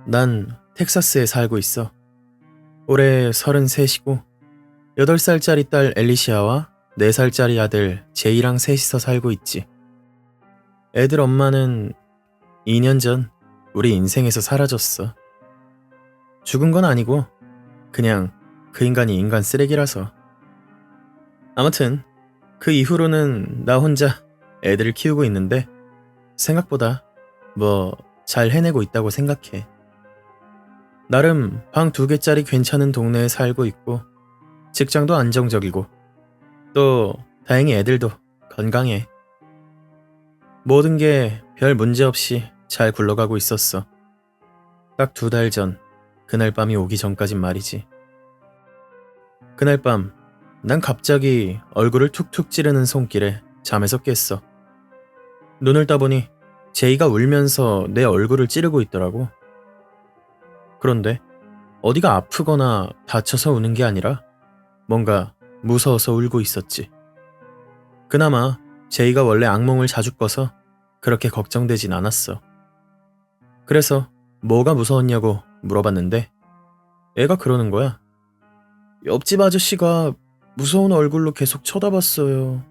난 텍사스에 살고 있어. 올해 33이고 8살짜리 딸 엘리시아와 4살짜리 아들 제이랑 셋이서 살고 있지. 애들 엄마는 2년 전 우리 인생에서 사라졌어. 죽은 건 아니고 그냥 그 인간이 인간 쓰레기라서. 아무튼 그 이후로는 나 혼자 애들을 키우고 있는데 생각보다 잘 해내고 있다고 생각해. 나름 방 2개짜리 괜찮은 동네에 살고 있고 직장도 안정적이고 또 다행히 애들도 건강해. 모든 게 별 문제 없이 잘 굴러가고 있었어. 딱 2달 전, 그날 밤이 오기 전까진 말이지. 그날 밤, 난 갑자기 얼굴을 툭툭 찌르는 손길에 잠에서 깼어. 눈을 떠보니 제이가 울면서 내 얼굴을 찌르고 있더라고. 그런데 어디가 아프거나 다쳐서 우는 게 아니라 뭔가 무서워서 울고 있었지. 그나마 제이가 원래 악몽을 자주 꿔서 그렇게 걱정되진 않았어. 그래서 뭐가 무서웠냐고 물어봤는데 애가 그러는 거야. 옆집 아저씨가 무서운 얼굴로 계속 쳐다봤어요.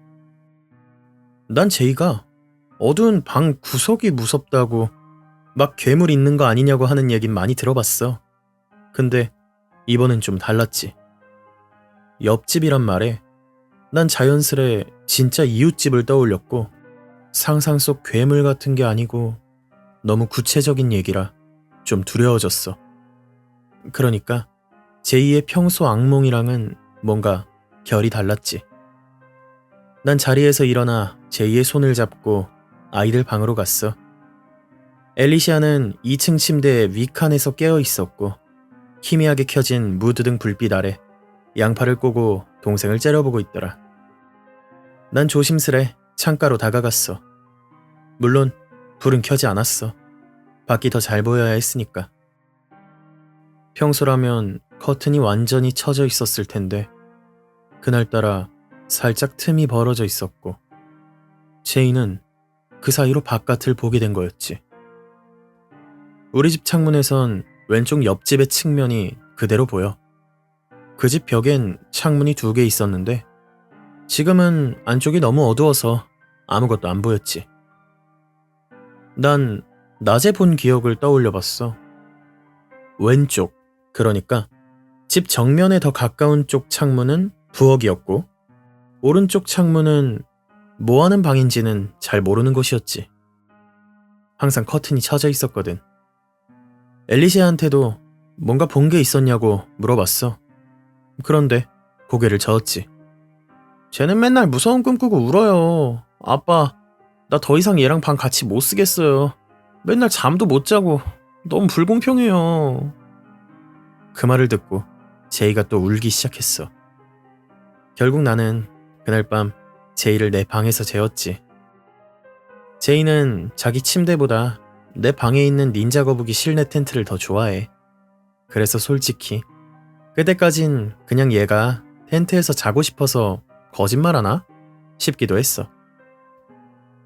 난 제이가 어두운 방 구석이 무섭다고 막 괴물 있는 거 아니냐고 하는 얘긴 많이 들어봤어. 근데 이번엔 좀 달랐지. 옆집이란 말에 난 자연스레 진짜 이웃집을 떠올렸고 상상 속 괴물 같은 게 아니고 너무 구체적인 얘기라 좀 두려워졌어. 그러니까 제이의 평소 악몽이랑은 뭔가 결이 달랐지. 난 자리에서 일어나 제이의 손을 잡고 아이들 방으로 갔어. 엘리시아는 2층 침대의 윗칸에서 깨어 있었고 희미하게 켜진 무드등 불빛 아래 양팔을 꼬고 동생을 째려보고 있더라. 난 조심스레 창가로 다가갔어. 물론 불은 켜지 않았어. 밖이 더 잘 보여야 했으니까. 평소라면 커튼이 완전히 쳐져 있었을 텐데 그날따라 살짝 틈이 벌어져 있었고 제이는 그 사이로 바깥을 보게 된 거였지. 우리 집 창문에선 왼쪽 옆집의 측면이 그대로 보여. 그 집 벽엔 창문이 2개 있었는데 지금은 안쪽이 너무 어두워서 아무것도 안 보였지. 난 낮에 본 기억을 떠올려 봤어. 왼쪽, 그러니까 집 정면에 더 가까운 쪽 창문은 부엌이었고 오른쪽 창문은 뭐 하는 방인지는 잘 모르는 곳이었지. 항상 커튼이 쳐져 있었거든. 엘리시아한테도 뭔가 본 게 있었냐고 물어봤어. 그런데 고개를 저었지. 쟤는 맨날 무서운 꿈 꾸고 울어요. 아빠, 나 더 이상 얘랑 방 같이 못 쓰겠어요. 맨날 잠도 못 자고 너무 불공평해요. 그 말을 듣고 제이가 또 울기 시작했어. 결국 나는 그날 밤 제이를 내 방에서 재웠지. 제이는 자기 침대보다 내 방에 있는 닌자 거북이 실내 텐트를 더 좋아해. 그래서 솔직히 그때까진 그냥 얘가 텐트에서 자고 싶어서 거짓말하나 싶기도 했어.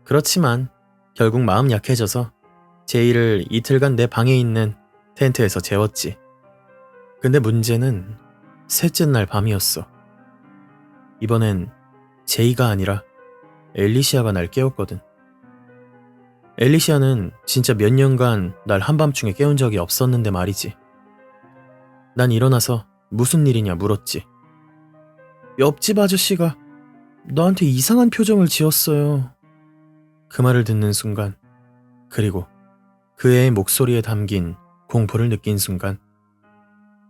그렇지만 결국 마음 약해져서 제이를 이틀간 내 방에 있는 텐트에서 재웠지. 근데 문제는 셋째 날 밤이었어. 이번엔 제이가 아니라 엘리시아가 날 깨웠거든. 엘리시아는 진짜 몇 년간 날 한밤중에 깨운 적이 없었는데 말이지. 난 일어나서 무슨 일이냐 물었지. 옆집 아저씨가 너한테 이상한 표정을 지었어요. 그 말을 듣는 순간, 그리고 그 애의 목소리에 담긴 공포를 느낀 순간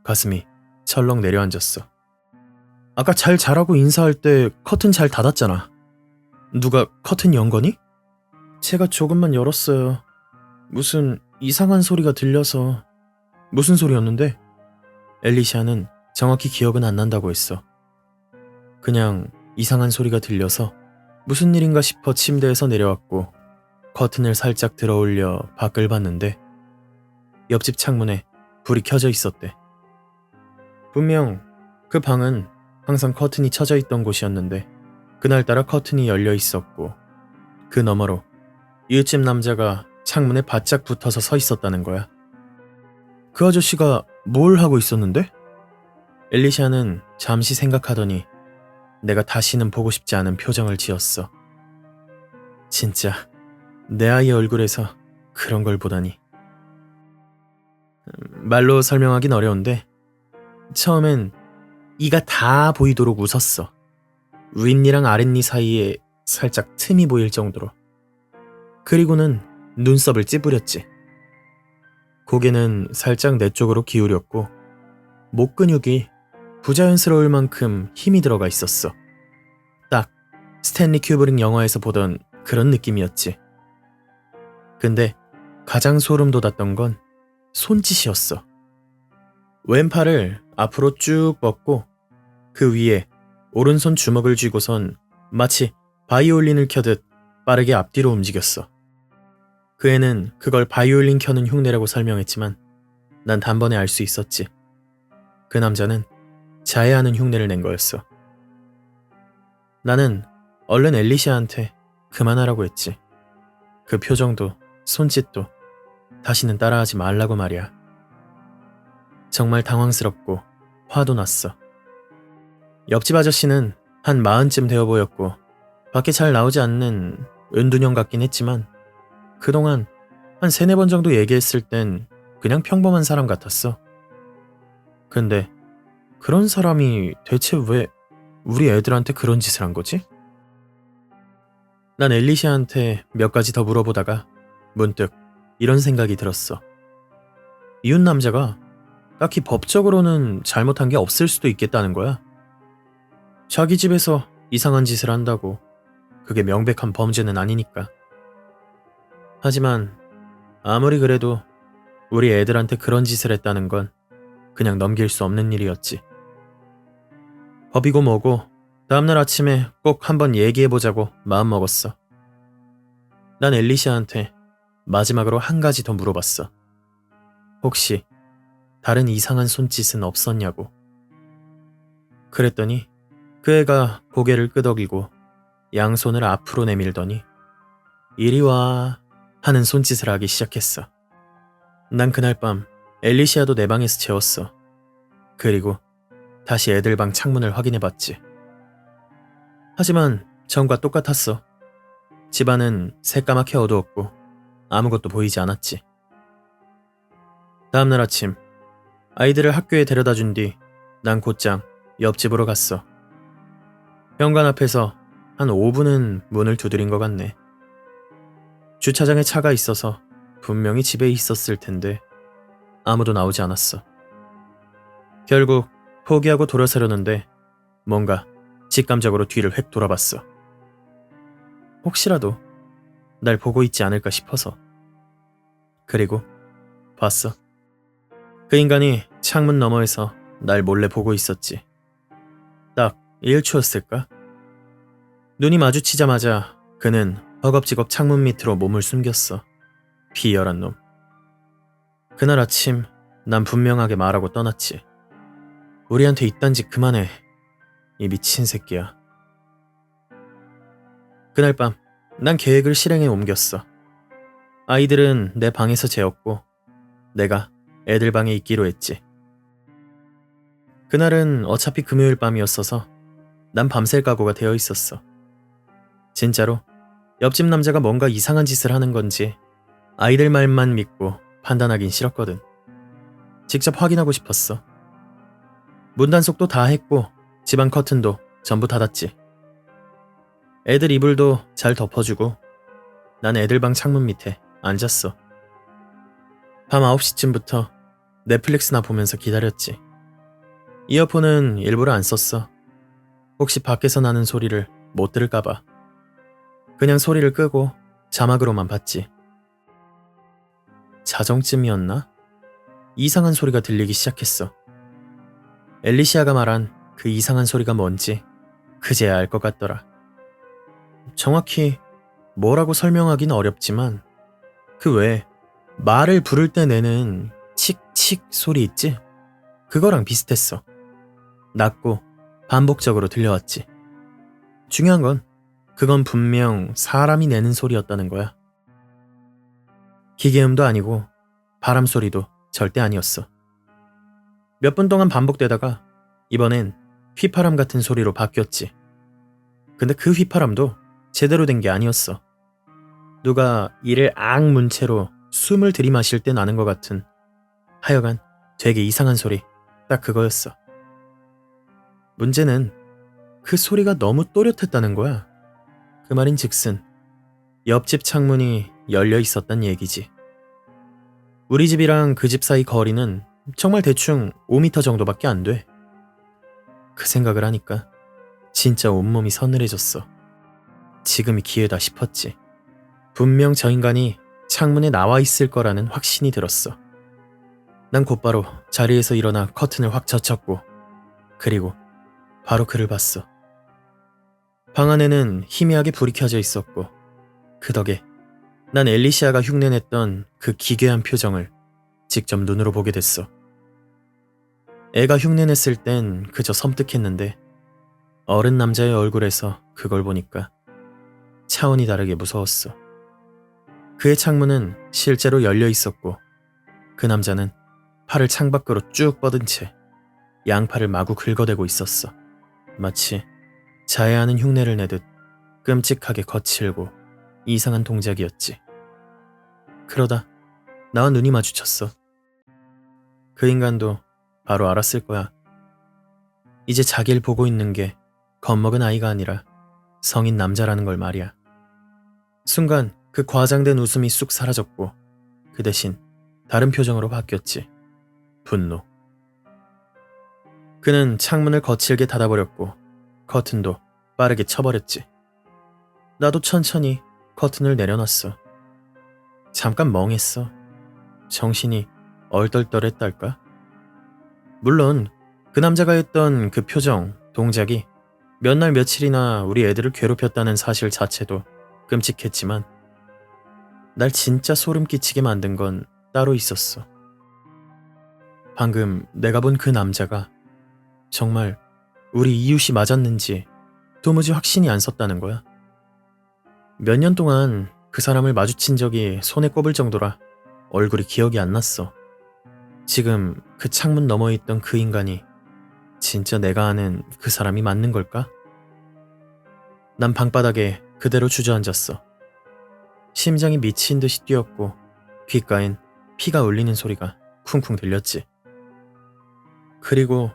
가슴이 철렁 내려앉았어. 아까 잘 자라고 인사할 때 커튼 잘 닫았잖아. 누가 커튼 연 거니? 제가 조금만 열었어요. 무슨 이상한 소리가 들려서. 무슨 소리였는데? 엘리시아는 정확히 기억은 안 난다고 했어. 그냥 이상한 소리가 들려서 무슨 일인가 싶어 침대에서 내려왔고 커튼을 살짝 들어올려 밖을 봤는데 옆집 창문에 불이 켜져 있었대. 분명 그 방은 항상 커튼이 쳐져 있던 곳이었는데 그날따라 커튼이 열려 있었고 그 너머로 이웃집 남자가 창문에 바짝 붙어서 서 있었다는 거야. 그 아저씨가 뭘 하고 있었는데? 엘리시아는 잠시 생각하더니 내가 다시는 보고 싶지 않은 표정을 지었어. 진짜 내 아이 얼굴에서 그런 걸 보다니. 말로 설명하긴 어려운데 처음엔 이가 다 보이도록 웃었어. 윗니랑 아랫니 사이에 살짝 틈이 보일 정도로. 그리고는 눈썹을 찌푸렸지. 고개는 살짝 내 쪽으로 기울였고 목 근육이 부자연스러울 만큼 힘이 들어가 있었어. 딱 스탠리 큐브릭 영화에서 보던 그런 느낌이었지. 근데 가장 소름 돋았던 건 손짓이었어. 왼팔을 앞으로 쭉 뻗고 그 위에 오른손 주먹을 쥐고선 마치 바이올린을 켜듯 빠르게 앞뒤로 움직였어. 그 애는 그걸 바이올린 켜는 흉내라고 설명했지만 난 단번에 알 수 있었지. 그 남자는 자해하는 흉내를 낸 거였어. 나는 얼른 엘리시아한테 그만하라고 했지. 그 표정도 손짓도 다시는 따라하지 말라고 말이야. 정말 당황스럽고 화도 났어. 옆집 아저씨는 한 40쯤 되어 보였고 밖에 잘 나오지 않는 은둔형 같긴 했지만 그동안 한 3-4번 정도 얘기했을 땐 그냥 평범한 사람 같았어. 근데 그런 사람이 대체 왜 우리 애들한테 그런 짓을 한 거지? 난 엘리시아한테 몇 가지 더 물어보다가 문득 이런 생각이 들었어. 이웃 남자가 딱히 법적으로는 잘못한 게 없을 수도 있겠다는 거야. 자기 집에서 이상한 짓을 한다고 그게 명백한 범죄는 아니니까. 하지만 아무리 그래도 우리 애들한테 그런 짓을 했다는 건 그냥 넘길 수 없는 일이었지. 법이고 뭐고 다음날 아침에 꼭 한번 얘기해보자고 마음먹었어. 난 엘리시아한테 마지막으로 한 가지 더 물어봤어. 혹시 다른 이상한 손짓은 없었냐고. 그랬더니 그 애가 고개를 끄덕이고 양손을 앞으로 내밀더니 이리 와 하는 손짓을 하기 시작했어. 난 그날 밤 엘리시아도 내 방에서 재웠어. 그리고 다시 애들 방 창문을 확인해봤지. 하지만 전과 똑같았어. 집안은 새까맣게 어두웠고 아무것도 보이지 않았지. 다음날 아침 아이들을 학교에 데려다 준 뒤 난 곧장 옆집으로 갔어. 현관 앞에서 한 5분은 문을 두드린 것 같네. 주차장에 차가 있어서 분명히 집에 있었을 텐데 아무도 나오지 않았어. 결국 포기하고 돌아서려는데 뭔가 직감적으로 뒤를 획 돌아봤어. 혹시라도 날 보고 있지 않을까 싶어서. 그리고 봤어. 그 인간이 창문 너머에서 날 몰래 보고 있었지. 딱 1초였을까? 눈이 마주치자마자 그는 허겁지겁 창문 밑으로 몸을 숨겼어. 비열한 놈. 그날 아침 난 분명하게 말하고 떠났지. 우리한테 이딴 짓 그만해. 이 미친 새끼야. 그날 밤 난 계획을 실행에 옮겼어. 아이들은 내 방에서 재웠고 내가 애들 방에 있기로 했지. 그날은 어차피 금요일 밤이었어서 난 밤샐 각오가 되어 있었어. 진짜로 옆집 남자가 뭔가 이상한 짓을 하는 건지 아이들 말만 믿고 판단하긴 싫었거든. 직접 확인하고 싶었어. 문단속도 다 했고 집안 커튼도 전부 닫았지. 애들 이불도 잘 덮어주고 난 애들 방 창문 밑에 앉았어. 밤 9시쯤부터 넷플릭스나 보면서 기다렸지. 이어폰은 일부러 안 썼어. 혹시 밖에서 나는 소리를 못 들을까봐. 그냥 소리를 끄고 자막으로만 봤지. 자정쯤이었나? 이상한 소리가 들리기 시작했어. 엘리시아가 말한 그 이상한 소리가 뭔지 그제야 알 것 같더라. 정확히 뭐라고 설명하긴 어렵지만 그 외에 말을 부를 때 내는 칙칙 소리 있지? 그거랑 비슷했어. 낮고 반복적으로 들려왔지. 중요한 건 그건 분명 사람이 내는 소리였다는 거야. 기계음도 아니고 바람 소리도 절대 아니었어. 몇 분 동안 반복되다가 이번엔 휘파람 같은 소리로 바뀌었지. 근데 그 휘파람도 제대로 된 게 아니었어. 누가 이를 문 채로 숨을 들이마실 때 나는 것 같은 하여간 되게 이상한 소리, 딱 그거였어. 문제는 그 소리가 너무 또렷했다는 거야. 그 말인 즉슨 옆집 창문이 열려 있었단 얘기지. 우리 집이랑 그 집 사이 거리는 정말 대충 5m 정도밖에 안 돼. 그 생각을 하니까 진짜 온몸이 서늘해졌어. 지금이 기회다 싶었지. 분명 저 인간이 창문에 나와 있을 거라는 확신이 들었어. 난 곧바로 자리에서 일어나 커튼을 확 젖혔고 그리고 바로 그를 봤어. 방 안에는 희미하게 불이 켜져 있었고 그 덕에 난 엘리시아가 흉내냈던 그 기괴한 표정을 직접 눈으로 보게 됐어. 애가 흉내냈을 땐 그저 섬뜩했는데 어른 남자의 얼굴에서 그걸 보니까 차원이 다르게 무서웠어. 그의 창문은 실제로 열려 있었고 그 남자는 팔을 창밖으로 쭉 뻗은 채 양팔을 마구 긁어대고 있었어. 마치 자해하는 흉내를 내듯 끔찍하게 거칠고 이상한 동작이었지. 그러다 나와 눈이 마주쳤어. 그 인간도 바로 알았을 거야. 이제 자기를 보고 있는 게 겁먹은 아이가 아니라 성인 남자라는 걸 말이야. 순간 그 과장된 웃음이 쑥 사라졌고 그 대신 다른 표정으로 바뀌었지. 분노. 그는 창문을 거칠게 닫아버렸고 커튼도 빠르게 쳐버렸지. 나도 천천히 커튼을 내려놨어. 잠깐 멍했어. 정신이 얼떨떨했달까? 물론 그 남자가 했던 그 표정, 동작이 몇 날 며칠이나 우리 애들을 괴롭혔다는 사실 자체도 끔찍했지만 날 진짜 소름 끼치게 만든 건 따로 있었어. 방금 내가 본 그 남자가 정말 우리 이웃이 맞았는지 도무지 확신이 안 섰다는 거야. 몇 년 동안 그 사람을 마주친 적이 손에 꼽을 정도라 얼굴이 기억이 안 났어. 지금 그 창문 너머에 있던 그 인간이 진짜 내가 아는 그 사람이 맞는 걸까? 난 방바닥에 그대로 주저앉았어. 심장이 미친 듯이 뛰었고 귓가엔 피가 울리는 소리가 쿵쿵 들렸지. 그리고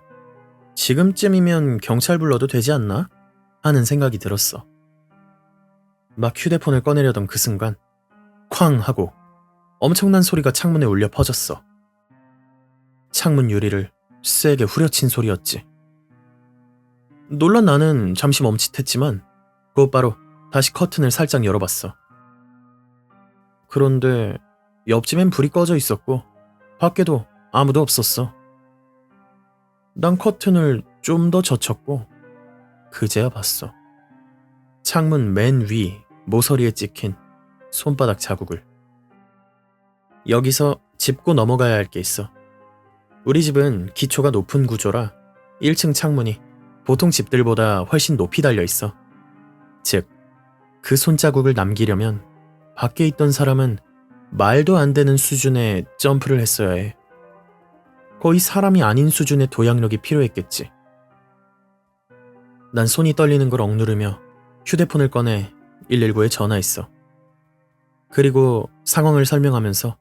지금쯤이면 경찰 불러도 되지 않나? 하는 생각이 들었어. 막 휴대폰을 꺼내려던 그 순간 쾅 하고 엄청난 소리가 창문에 울려 퍼졌어. 창문 유리를 세게 후려친 소리였지. 놀란 나는 잠시 멈칫했지만 곧바로 다시 커튼을 살짝 열어봤어. 그런데 옆집엔 불이 꺼져 있었고 밖에도 아무도 없었어. 난 커튼을 좀 더 젖혔고 그제야 봤어. 창문 맨 위 모서리에 찍힌 손바닥 자국을. 여기서 짚고 넘어가야 할 게 있어. 우리 집은 기초가 높은 구조라 1층 창문이 보통 집들보다 훨씬 높이 달려 있어. 즉, 그 손자국을 남기려면 밖에 있던 사람은 말도 안 되는 수준의 점프를 했어야 해. 거의 사람이 아닌 수준의 도약력이 필요했겠지. 난 손이 떨리는 걸 억누르며 휴대폰을 꺼내 119에 전화했어. 그리고 상황을 설명하면서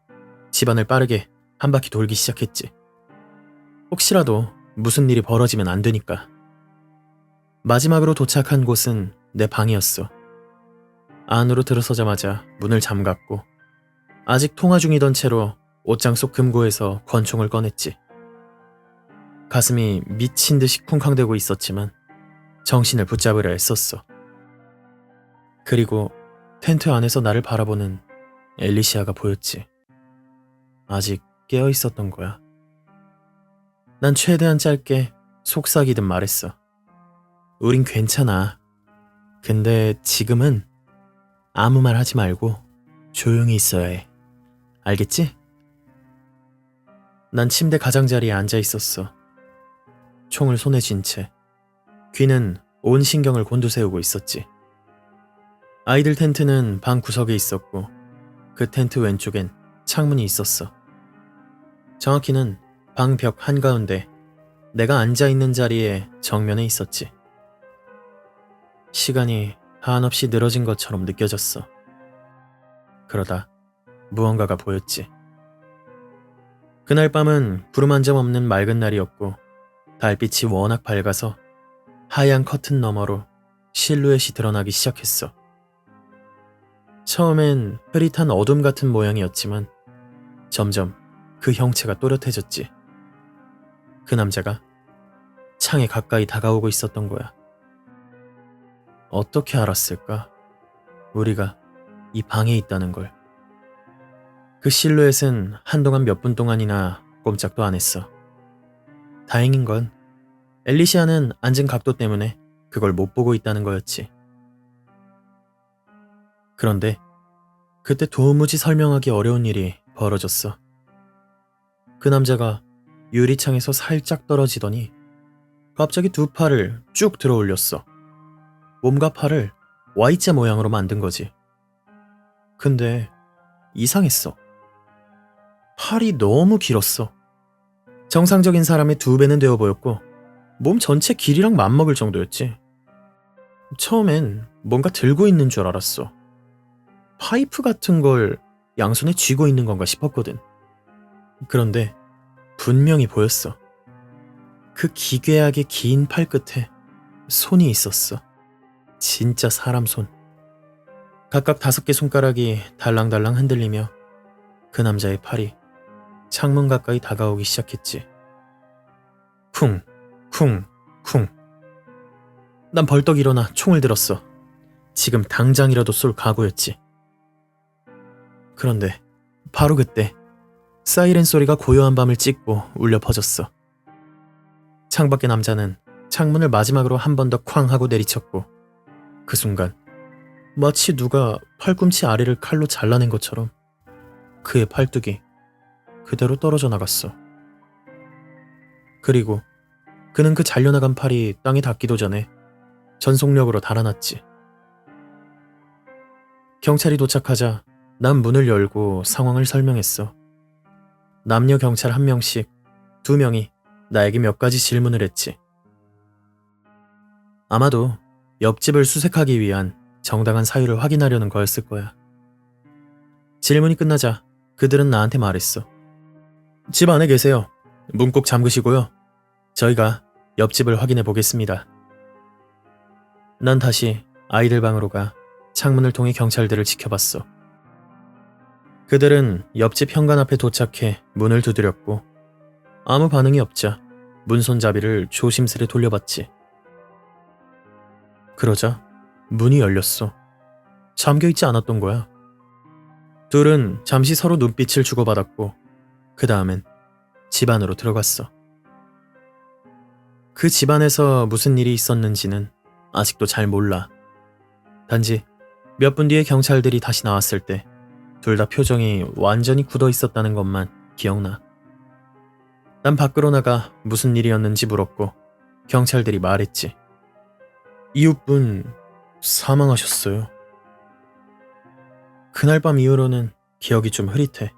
집안을 빠르게 한 바퀴 돌기 시작했지. 혹시라도 무슨 일이 벌어지면 안 되니까. 마지막으로 도착한 곳은 내 방이었어. 안으로 들어서자마자 문을 잠갔고 아직 통화 중이던 채로 옷장 속 금고에서 권총을 꺼냈지. 가슴이 미친 듯이 쿵쾅대고 있었지만 정신을 붙잡으려 애썼어. 그리고 텐트 안에서 나를 바라보는 엘리시아가 보였지. 아직 깨어 있었던 거야. 난 최대한 짧게 속삭이듯 말했어. 우린 괜찮아. 근데 지금은 아무 말 하지 말고 조용히 있어야 해. 알겠지? 난 침대 가장자리에 앉아 있었어. 총을 손에 쥔 채 귀는 온 신경을 곤두세우고 있었지. 아이들 텐트는 방 구석에 있었고 그 텐트 왼쪽엔 창문이 있었어. 정확히는 방 벽 한가운데 내가 앉아있는 자리에 정면에 있었지. 시간이 한없이 늘어진 것처럼 느껴졌어. 그러다 무언가가 보였지. 그날 밤은 구름 한 점 없는 맑은 날이었고 달빛이 워낙 밝아서 하얀 커튼 너머로 실루엣이 드러나기 시작했어. 처음엔 흐릿한 어둠 같은 모양이었지만 점점 그 형체가 또렷해졌지. 그 남자가 창에 가까이 다가오고 있었던 거야. 어떻게 알았을까? 우리가 이 방에 있다는 걸. 그 실루엣은 한동안 몇 분 동안이나 꼼짝도 안 했어. 다행인 건 엘리시아는 앉은 각도 때문에 그걸 못 보고 있다는 거였지. 그런데 그때 도무지 설명하기 어려운 일이 벌어졌어. 그 남자가 유리창에서 살짝 떨어지더니 갑자기 두 팔을 쭉 들어 올렸어. 몸과 팔을 Y자 모양으로 만든 거지. 근데 이상했어. 팔이 너무 길었어. 정상적인 사람의 2배는 되어 보였고 몸 전체 길이랑 맞먹을 정도였지. 처음엔 뭔가 들고 있는 줄 알았어. 파이프 같은 걸 양손에 쥐고 있는 건가 싶었거든. 그런데 분명히 보였어. 그 기괴하게 긴 팔끝에 손이 있었어. 진짜 사람 손. 각각 5개 손가락이 달랑달랑 흔들리며 그 남자의 팔이 창문 가까이 다가오기 시작했지. 쿵, 쿵, 쿵. 난 벌떡 일어나 총을 들었어. 지금 당장이라도 쏠 각오였지. 그런데 바로 그때 사이렌 소리가 고요한 밤을 찢고 울려 퍼졌어. 창밖의 남자는 창문을 마지막으로 한 번 더 쾅 하고 내리쳤고 그 순간 마치 누가 팔꿈치 아래를 칼로 잘라낸 것처럼 그의 팔뚝이 그대로 떨어져 나갔어. 그리고 그는 그 잘려나간 팔이 땅에 닿기도 전에 전속력으로 달아났지. 경찰이 도착하자 난 문을 열고 상황을 설명했어. 남녀 경찰 1명씩 2명이 나에게 몇 가지 질문을 했지. 아마도 옆집을 수색하기 위한 정당한 사유를 확인하려는 거였을 거야. 질문이 끝나자 그들은 나한테 말했어. 집 안에 계세요. 문 꼭 잠그시고요. 저희가 옆집을 확인해 보겠습니다. 난 다시 아이들 방으로 가 창문을 통해 경찰들을 지켜봤어. 그들은 옆집 현관 앞에 도착해 문을 두드렸고 아무 반응이 없자 문 손잡이를 조심스레 돌려봤지. 그러자 문이 열렸어. 잠겨있지 않았던 거야. 둘은 잠시 서로 눈빛을 주고받았고 그 다음엔 집 안으로 들어갔어. 그 집 안에서 무슨 일이 있었는지는 아직도 잘 몰라. 단지 몇 분 뒤에 경찰들이 다시 나왔을 때 둘 다 표정이 완전히 굳어 있었다는 것만 기억나. 난 밖으로 나가 무슨 일이었는지 물었고 경찰들이 말했지. 이웃분 사망하셨어요. 그날 밤 이후로는 기억이 좀 흐릿해.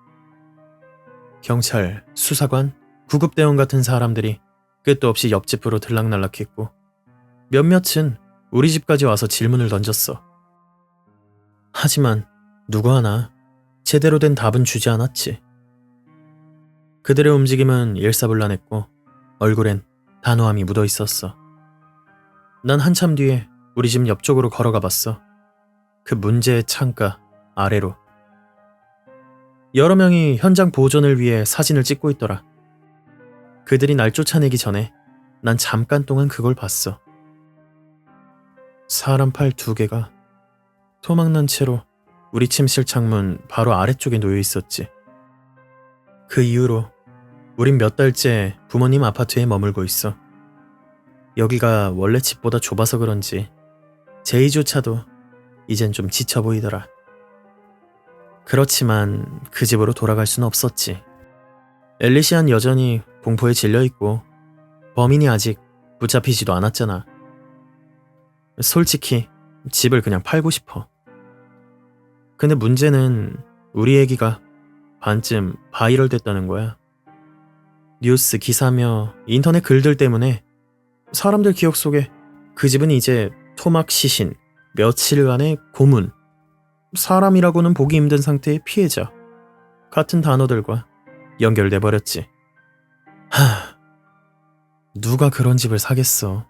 경찰, 수사관, 구급대원 같은 사람들이 끝도 없이 옆집으로 들락날락했고 몇몇은 우리 집까지 와서 질문을 던졌어. 하지만 누구 하나 제대로 된 답은 주지 않았지. 그들의 움직임은 일사불란했고 얼굴엔 단호함이 묻어 있었어. 난 한참 뒤에 우리 집 옆쪽으로 걸어가 봤어. 그 문제의 창가 아래로. 여러 명이 현장 보존을 위해 사진을 찍고 있더라. 그들이 날 쫓아내기 전에 난 잠깐 동안 그걸 봤어. 사람 팔 2개가 토막난 채로 우리 침실 창문 바로 아래쪽에 놓여 있었지. 그 이후로 우린 몇 달째 부모님 아파트에 머물고 있어. 여기가 원래 집보다 좁아서 그런지 제이조차도 이젠 좀 지쳐 보이더라. 그렇지만 그 집으로 돌아갈 순 없었지. 엘리시안 여전히 공포에 질려있고 범인이 아직 붙잡히지도 않았잖아. 솔직히 집을 그냥 팔고 싶어. 근데 문제는 우리 애기가 반쯤 바이럴 됐다는 거야. 뉴스 기사며 인터넷 글들 때문에 사람들 기억 속에 그 집은 이제 토막 시신, 며칠간의 고문, 사람이라고는 보기 힘든 상태의 피해자 같은 단어들과 연결돼 버렸지. 누가 그런 집을 사겠어.